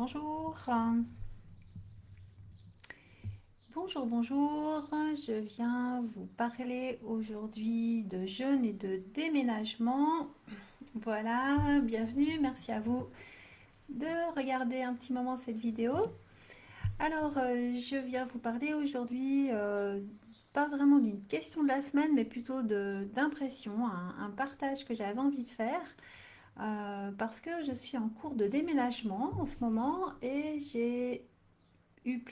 bonjour. Bonjour. Je viens vous parler aujourd'hui de jeûne et de déménagement. Voilà, bienvenue, merci à vous de regarder un petit moment cette vidéo. Alors, je viens vous parler aujourd'hui, pas vraiment d'une question de la semaine, mais plutôt d'impression, un partage que j'avais envie de faire. Parce que je suis en cours de déménagement en ce moment et j'ai eu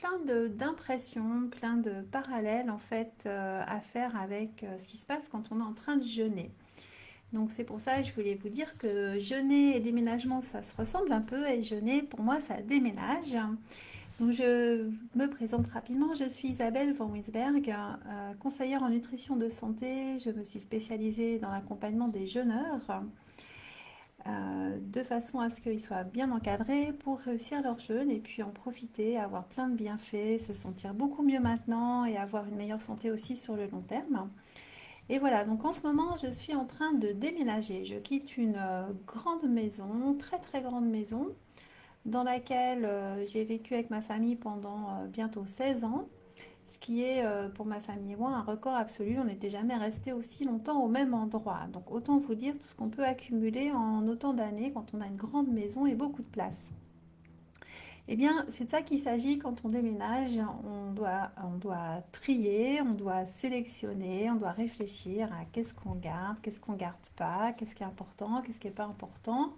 d'impressions, plein de parallèles en fait à faire avec ce qui se passe quand on est en train de jeûner. Donc c'est pour ça que je voulais vous dire que jeûner et déménagement ça se ressemble un peu et jeûner pour moi ça déménage. Donc je me présente rapidement, je suis Isabelle Van Wisberg, conseillère en nutrition de santé. Je me suis spécialisée dans l'accompagnement des jeûneurs de façon à ce qu'ils soient bien encadrés pour réussir leur jeûne et puis en profiter, avoir plein de bienfaits, se sentir beaucoup mieux maintenant et avoir une meilleure santé aussi sur le long terme. Et voilà, donc en ce moment, je suis en train de déménager. Je quitte une grande maison, très très grande maison, dans laquelle j'ai vécu avec ma famille pendant bientôt 16 ans. Ce qui est pour ma famille et moi un record absolu. On n'était jamais resté aussi longtemps au même endroit. Donc autant vous dire tout ce qu'on peut accumuler en autant d'années quand on a une grande maison et beaucoup de place. Eh bien, c'est de ça qu'il s'agit quand on déménage. On doit trier, on doit sélectionner, on doit réfléchir à qu'est-ce qu'on garde pas, qu'est-ce qui est important, qu'est-ce qui n'est pas important.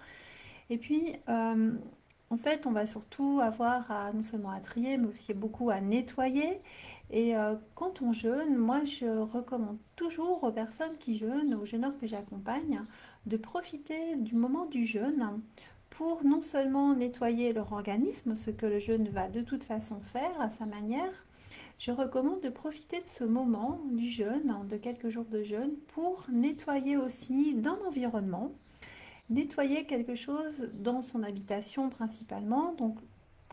Et puis, en fait, on va surtout avoir à, non seulement à trier, mais aussi beaucoup à nettoyer. Et quand on jeûne, moi, je recommande toujours aux personnes qui jeûnent, aux jeûneurs que j'accompagne, de profiter du moment du jeûne pour non seulement nettoyer leur organisme, ce que le jeûne va de toute façon faire à sa manière. Je recommande de profiter de ce moment du jeûne, de quelques jours de jeûne, pour nettoyer aussi dans l'environnement, nettoyer quelque chose dans son habitation principalement. Donc,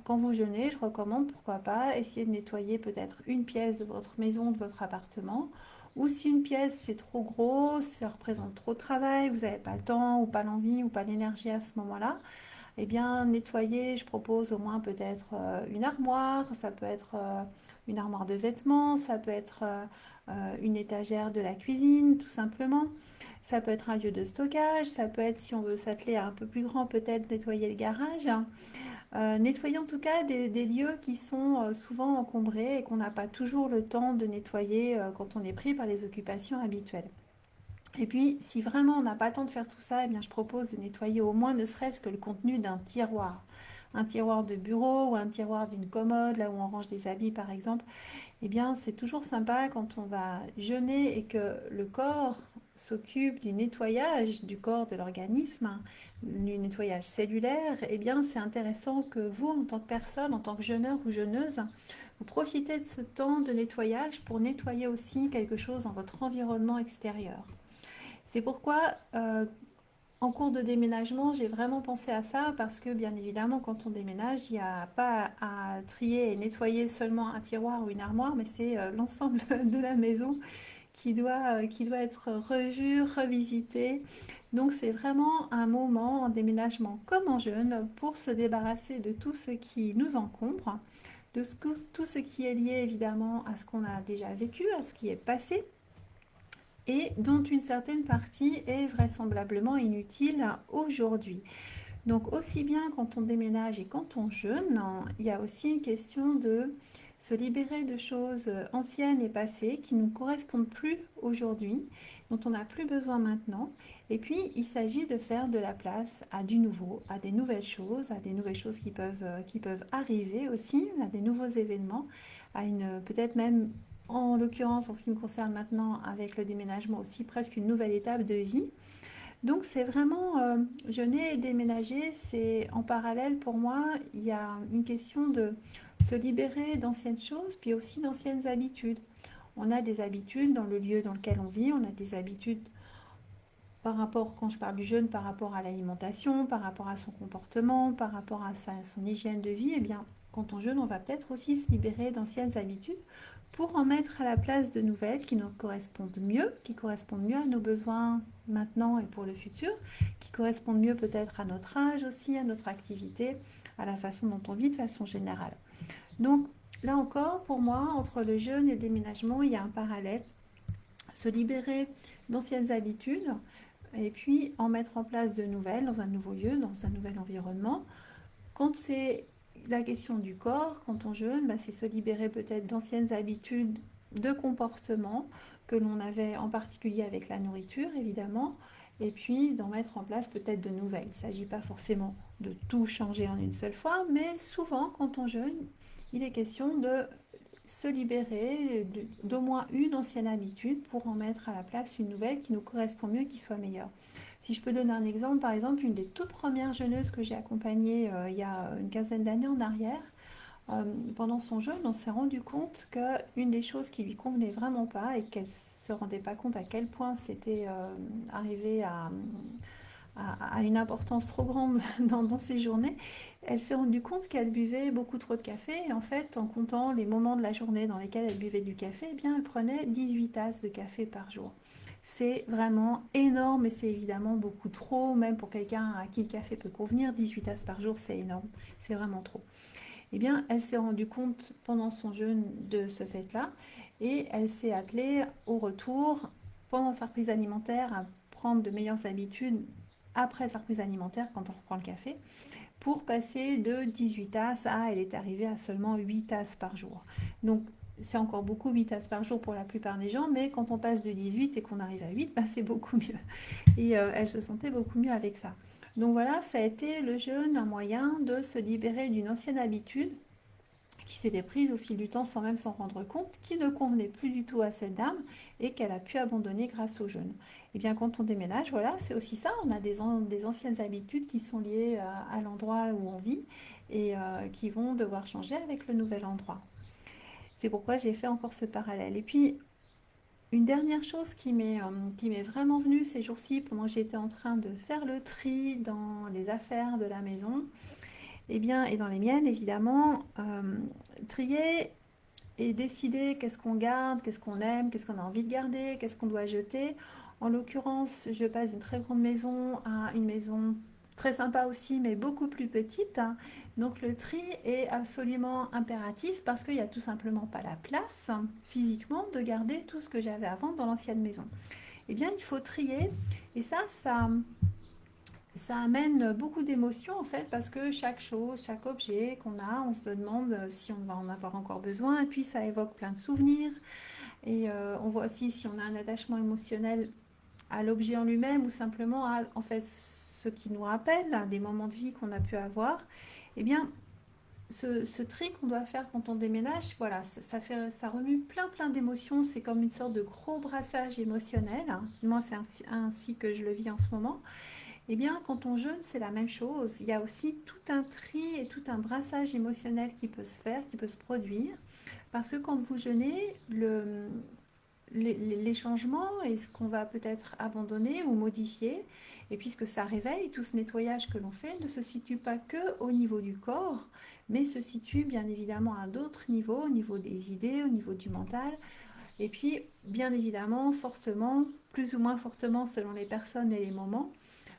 quand vous jeûnez, je recommande pourquoi pas essayer de nettoyer peut-être une pièce de votre maison, de votre appartement. Ou si une pièce c'est trop gros, ça représente trop de travail, vous n'avez pas le temps ou pas l'envie ou pas l'énergie à ce moment-là, eh bien nettoyer, je propose au moins peut-être une armoire, ça peut être une armoire de vêtements, ça peut être une étagère de la cuisine tout simplement. Ça peut être un lieu de stockage, ça peut être, si on veut s'atteler à un peu plus grand, peut-être nettoyer le garage. Nettoyer en tout cas des lieux qui sont souvent encombrés et qu'on n'a pas toujours le temps de nettoyer quand on est pris par les occupations habituelles. Et puis, si vraiment on n'a pas le temps de faire tout ça, eh bien, je propose de nettoyer au moins ne serait-ce que le contenu d'un tiroir. Un tiroir de bureau ou un tiroir d'une commode, là où on range des habits par exemple. Eh bien, c'est toujours sympa quand on va jeûner et que le corps s'occupe du nettoyage du corps de l'organisme, du nettoyage cellulaire. Eh bien, c'est intéressant que vous, en tant que personne, en tant que jeûneur ou jeûneuse, vous profitez de ce temps de nettoyage pour nettoyer aussi quelque chose dans votre environnement extérieur. C'est pourquoi, en cours de déménagement, j'ai vraiment pensé à ça parce que, bien évidemment, quand on déménage, il n'y a pas à trier et nettoyer seulement un tiroir ou une armoire, mais c'est l'ensemble de la maison qui doit être revu, revisité. Donc, c'est vraiment un moment en déménagement comme en jeûne pour se débarrasser de tout ce qui nous encombre, tout ce qui est lié évidemment à ce qu'on a déjà vécu, à ce qui est passé et dont une certaine partie est vraisemblablement inutile aujourd'hui. Donc aussi bien quand on déménage et quand on jeûne, il y a aussi une question de se libérer de choses anciennes et passées qui ne nous correspondent plus aujourd'hui, dont on n'a plus besoin maintenant. Et puis il s'agit de faire de la place à du nouveau, à des nouvelles choses qui peuvent arriver aussi, à des nouveaux événements, à une peut-être même en l'occurrence en ce qui me concerne maintenant avec le déménagement aussi presque une nouvelle étape de vie. Donc c'est vraiment jeûner et déménager, c'est en parallèle pour moi, il y a une question de se libérer d'anciennes choses, puis aussi d'anciennes habitudes. On a des habitudes dans le lieu dans lequel on vit, on a des habitudes par rapport, quand je parle du jeûne, par rapport à l'alimentation, par rapport à son comportement, par rapport à son hygiène de vie, eh bien, quand on jeûne, on va peut-être aussi se libérer d'anciennes habitudes pour en mettre à la place de nouvelles qui nous correspondent mieux, qui correspondent mieux à nos besoins maintenant et pour le futur, qui correspondent mieux peut-être à notre âge aussi, à notre activité, à la façon dont on vit de façon générale. Donc là encore, pour moi, entre le jeûne et le déménagement, il y a un parallèle. Se libérer d'anciennes habitudes et puis en mettre en place de nouvelles dans un nouveau lieu, dans un nouvel environnement. Quand c'est la question du corps, quand on jeûne, bah, c'est se libérer peut-être d'anciennes habitudes de comportement que l'on avait en particulier avec la nourriture, évidemment, et puis d'en mettre en place peut-être de nouvelles. Il ne s'agit pas forcément de tout changer en une seule fois, mais souvent, quand on jeûne, il est question de se libérer d'au moins une ancienne habitude pour en mettre à la place une nouvelle qui nous correspond mieux, qui soit meilleure. Si je peux donner un exemple, par exemple, une des toutes premières jeûneuses que j'ai accompagnées il y a une quinzaine d'années en arrière, pendant son jeûne, on s'est rendu compte qu'une des choses qui lui convenait vraiment pas et qu'elle se rendait pas compte à quel point c'était arrivé à une importance trop grande dans ses journées, elle s'est rendue compte qu'elle buvait beaucoup trop de café et en fait, en comptant les moments de la journée dans lesquels elle buvait du café, eh bien, elle prenait 18 tasses de café par jour. C'est vraiment énorme et c'est évidemment beaucoup trop, même pour quelqu'un à qui le café peut convenir, 18 tasses par jour, c'est énorme, c'est vraiment trop. Eh bien, elle s'est rendue compte pendant son jeûne de ce fait-là et elle s'est attelée au retour, pendant sa reprise alimentaire, à prendre de meilleures habitudes après sa reprise alimentaire quand on reprend le café, pour passer de 18 tasses à, elle est arrivée à seulement 8 tasses par jour. Donc, c'est encore beaucoup 8 tasses par jour pour la plupart des gens, mais quand on passe de 18 et qu'on arrive à 8, bah, c'est beaucoup mieux. Et elle se sentait beaucoup mieux avec ça. Donc voilà, ça a été le jeûne un moyen de se libérer d'une ancienne habitude qui s'était prise au fil du temps sans même s'en rendre compte, qui ne convenait plus du tout à cette dame et qu'elle a pu abandonner grâce au jeûne. Et bien quand on déménage, voilà, c'est aussi ça, on a des anciennes habitudes qui sont liées à l'endroit où on vit et qui vont devoir changer avec le nouvel endroit. C'est pourquoi j'ai fait encore ce parallèle. Et puis, une dernière chose qui m'est vraiment venue ces jours-ci, pendant que j'étais en train de faire le tri dans les affaires de la maison, eh bien, et dans les miennes évidemment, trier et décider qu'est-ce qu'on garde, qu'est-ce qu'on aime, qu'est-ce qu'on a envie de garder, qu'est-ce qu'on doit jeter. En l'occurrence, je passe d'une très grande maison à une maison très sympa aussi, mais beaucoup plus petite, hein. Donc le tri est absolument impératif parce qu'il n'y a tout simplement pas la place physiquement de garder tout ce que j'avais avant dans l'ancienne maison. Eh bien, il faut trier et ça amène beaucoup d'émotions en fait parce que chaque chose, chaque objet qu'on a, on se demande si on va en avoir encore besoin et puis ça évoque plein de souvenirs et on voit aussi si on a un attachement émotionnel à l'objet en lui-même ou simplement à en fait ce qui nous rappelle là, des moments de vie qu'on a pu avoir. Eh bien, ce tri qu'on doit faire quand on déménage, voilà, ça remue plein d'émotions. C'est comme une sorte de gros brassage émotionnel, hein. Moi, c'est ainsi que je le vis en ce moment. Eh bien, quand on jeûne, c'est la même chose. Il y a aussi tout un tri et tout un brassage émotionnel qui peut se faire, qui peut se produire. Parce que quand vous jeûnez, les changements et ce qu'on va peut-être abandonner ou modifier, et puisque ça réveille, tout ce nettoyage que l'on fait ne se situe pas que au niveau du corps, mais se situe bien évidemment à d'autres niveaux, au niveau des idées, au niveau du mental, et puis bien évidemment fortement, plus ou moins fortement selon les personnes et les moments.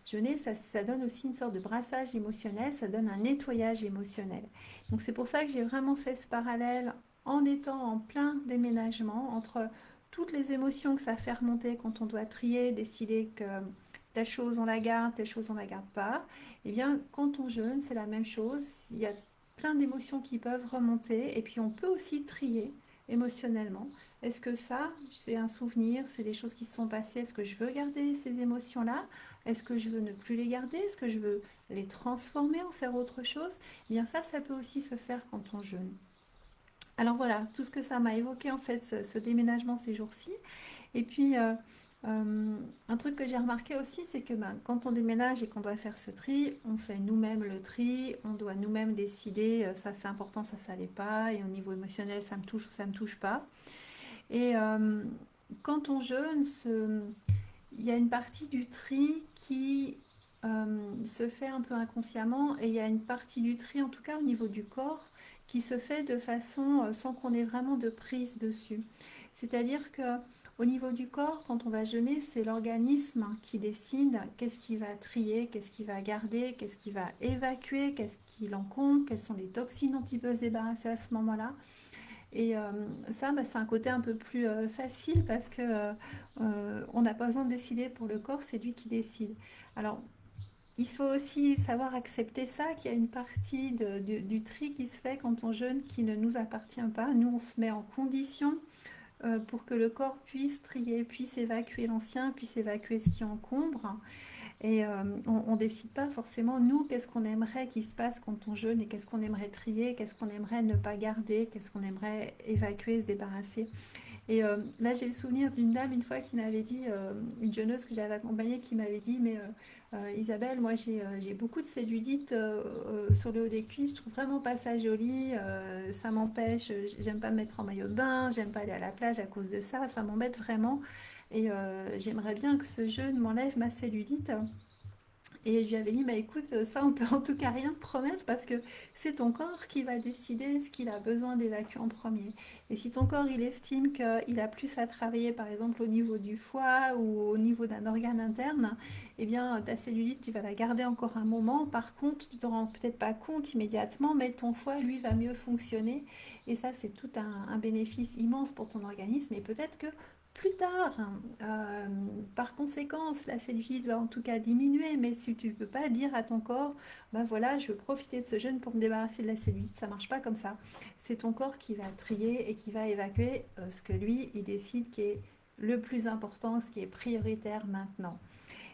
Jeûner, ça donne aussi une sorte de brassage émotionnel, ça donne un nettoyage émotionnel. Donc c'est pour ça que j'ai vraiment fait ce parallèle en étant en plein déménagement entre toutes les émotions que ça fait remonter quand on doit trier, décider que telle chose on la garde, telle chose on la garde pas. Et bien quand on jeûne, c'est la même chose. Il y a plein d'émotions qui peuvent remonter et puis on peut aussi trier émotionnellement. Est-ce que ça, c'est un souvenir, c'est des choses qui se sont passées, est-ce que je veux garder ces émotions-là? Est-ce que je veux ne plus les garder? Est-ce que je veux les transformer, en faire autre chose? Eh bien ça peut aussi se faire quand on jeûne. Alors voilà, tout ce que ça m'a évoqué en fait, ce déménagement ces jours-ci. Et puis, un truc que j'ai remarqué aussi, c'est que quand on déménage et qu'on doit faire ce tri, on fait nous-mêmes le tri, on doit nous-mêmes décider, ça c'est important, ça l'est pas, et au niveau émotionnel, ça me touche ou ça me touche pas. Et quand on jeûne, il y a une partie du tri qui se fait un peu inconsciemment et il y a une partie du tri, en tout cas au niveau du corps, qui se fait de façon sans qu'on ait vraiment de prise dessus. C'est-à-dire que au niveau du corps, quand on va jeûner, c'est l'organisme qui décide qu'est-ce qu'il va trier, qu'est-ce qu'il va garder, qu'est-ce qu'il va évacuer, qu'est-ce qu'il encombre, quelles sont les toxines dont il peut se débarrasser à ce moment-là. Et ça, bah, c'est un côté un peu plus facile parce que on n'a pas besoin de décider pour le corps, c'est lui qui décide. Alors, il faut aussi savoir accepter ça, qu'il y a une partie du tri qui se fait quand on jeûne qui ne nous appartient pas. Nous, on se met en condition pour que le corps puisse trier, puisse évacuer l'ancien, puisse évacuer ce qui encombre. Et on ne décide pas forcément, nous, qu'est-ce qu'on aimerait qu'il se passe quand on jeûne et qu'est-ce qu'on aimerait trier, qu'est-ce qu'on aimerait ne pas garder, qu'est-ce qu'on aimerait évacuer, se débarrasser. Et là, j'ai le souvenir d'une dame une fois qui m'avait dit, une jeuneuse que j'avais accompagnée, qui m'avait dit, mais Isabelle, moi j'ai beaucoup de cellulite sur le haut des cuisses, je trouve vraiment pas ça joli, ça m'empêche, j'aime pas me mettre en maillot de bain, j'aime pas aller à la plage à cause de ça m'embête vraiment. Et j'aimerais bien que ce jeûne m'enlève ma cellulite. Et je lui avais dit, bah écoute, ça on peut en tout cas rien te promettre parce que c'est ton corps qui va décider ce qu'il a besoin d'évacuer en premier. Et si ton corps il estime qu'il a plus à travailler par exemple au niveau du foie ou au niveau d'un organe interne, eh bien ta cellulite tu vas la garder encore un moment. Par contre, tu t'en rends peut-être pas compte immédiatement, mais ton foie lui va mieux fonctionner. Et ça c'est tout un bénéfice immense pour ton organisme. Et peut-être que plus tard. Par conséquent, la cellulite va en tout cas diminuer, mais si tu ne peux pas dire à ton corps, ben voilà, je veux profiter de ce jeûne pour me débarrasser de la cellulite, ça ne marche pas comme ça. C'est ton corps qui va trier et qui va évacuer ce que lui, il décide qui est le plus important, ce qui est prioritaire maintenant.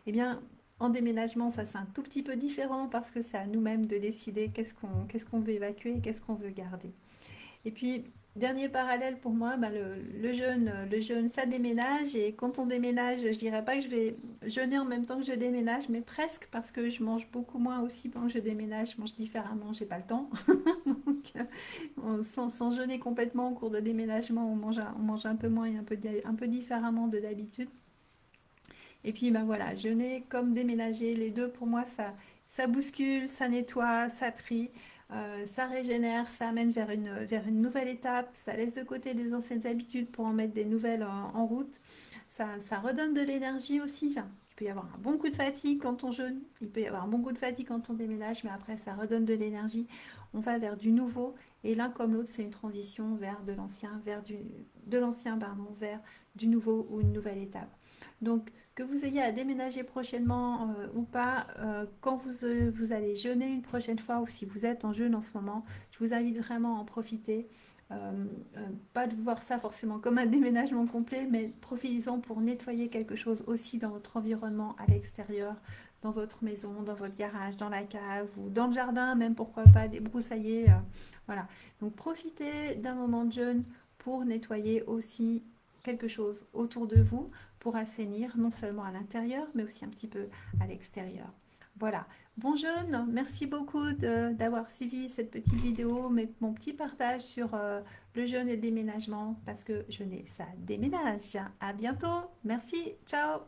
Eh bien, en déménagement, ça c'est un tout petit peu différent parce que c'est à nous-mêmes de décider qu'est-ce qu'on veut évacuer, qu'est-ce qu'on veut garder. Et puis, dernier parallèle pour moi, bah, le jeûne, ça déménage. Et quand on déménage, je dirais pas que je vais jeûner en même temps que je déménage, mais presque parce que je mange beaucoup moins aussi pendant que je déménage. Je mange différemment, j'ai pas le temps. Donc, sans jeûner complètement au cours de déménagement, on mange un peu moins et un peu différemment de d'habitude. Et puis, ben voilà, jeûner comme déménager, les deux pour moi, ça bouscule, ça nettoie, ça trie, ça régénère, ça amène vers une nouvelle étape, ça laisse de côté des anciennes habitudes pour en mettre des nouvelles en route. Ça redonne de l'énergie aussi, ça. Il peut y avoir un bon coup de fatigue quand on jeûne, il peut y avoir un bon coup de fatigue quand on déménage, mais après ça redonne de l'énergie. On va vers du nouveau et l'un comme l'autre, c'est une transition vers de l'ancien, pardon, vers du nouveau ou une nouvelle étape. Donc, que vous ayez à déménager prochainement ou pas, quand vous allez jeûner une prochaine fois ou si vous êtes en jeûne en ce moment, je vous invite vraiment à en profiter. Pas de voir ça forcément comme un déménagement complet, mais profitez-en pour nettoyer quelque chose aussi dans votre environnement à l'extérieur, dans votre maison, dans votre garage, dans la cave ou dans le jardin, même pourquoi pas débroussailler. Voilà. Donc profitez d'un moment de jeûne pour nettoyer aussi quelque chose autour de vous pour assainir non seulement à l'intérieur, mais aussi un petit peu à l'extérieur. Voilà. Bon jeûne, merci beaucoup d'avoir suivi cette petite vidéo, mon petit partage sur le jeûne et le déménagement, parce que jeûner, ça déménage. À bientôt. Merci. Ciao.